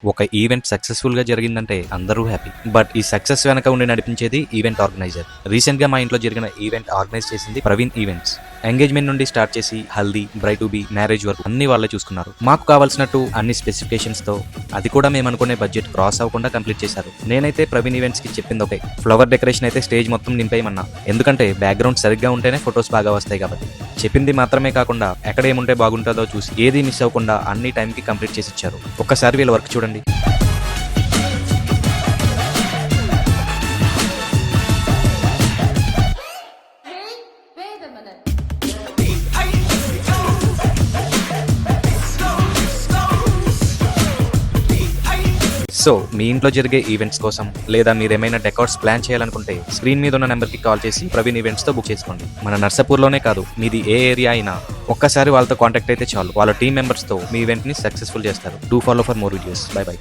ఒక event successful గా జరిగిందంటే అందరూ హ్యాపీ. బట్ ఈ సక్సెస్ వెనక ఉండి నడిపించేది ఈవెంట్ ఆర్గనైజర్. రీసెంట్ గా మా ఇంట్లో జరిగిన ఈవెంట్ ఆర్గనైజ్ చేసింది ప్రవీణ్ ఈవెంట్స్. ఎంగేజ్మెంట్ నుండి స్టార్ట్ చేసి haldi, bride to be, marriage వరకు అన్ని వాళ్ళే చూసుకున్నారు. మాకు కావాల్సినట్టు అన్ని స్పెసిఫికేషన్స్ తో, అది కూడా మేము అనుకునే బడ్జెట్ క్రాస్ అవ్వకుండా కంప్లీట్ చేశారు. నేనైతే ప్రవీణ్ ఈవెంట్స్ కి చెప్పింది ఒకే, ఫ్లవర్ డెకరేషన్ అయితే స్టేజ్ మొత్తం నింపేయమన్నా. ఎందుకంటే బ్యాక్గ్రౌండ్ సరిగ్గా ఉంటేనే ఫొటోస్ బాగా వస్తాయి కాబట్టి. చెప్పింది మాత్రమే కాకుండా ఎక్కడ ఏముంటే బాగుంటుందో చూసి ఏది మిస్ అవ్వకుండా అన్ని టైంకి కంప్లీట్ చేసి ఇచ్చారు. ఒక్కసారి వీళ్ళ వర్క్ చూడండి. సో మీ ఇంట్లో జరిగే ఈవెంట్స్ కోసం లేదా మీరేమైనా డెకార్స్ ప్లాన్ చేయాలనుకుంటే స్క్రీన్ మీద ఉన్న నెంబర్కి కాల్ చేసి ప్రవీణ్ ఈవెంట్స్తో బుక్ చేసుకోండి. మన నర్సాపూర్లోనే కాదు, మీది ఏ ఏరియా అయినా ఒక్కసారి వాళ్ళతో కాంటాక్ట్ అయితే చాలు. వాళ్ళ టీమ్ మెంబర్స్తో మీ ఈవెంట్ని సక్సెస్ఫుల్ చేస్తారు. Do follow for more videos. By by.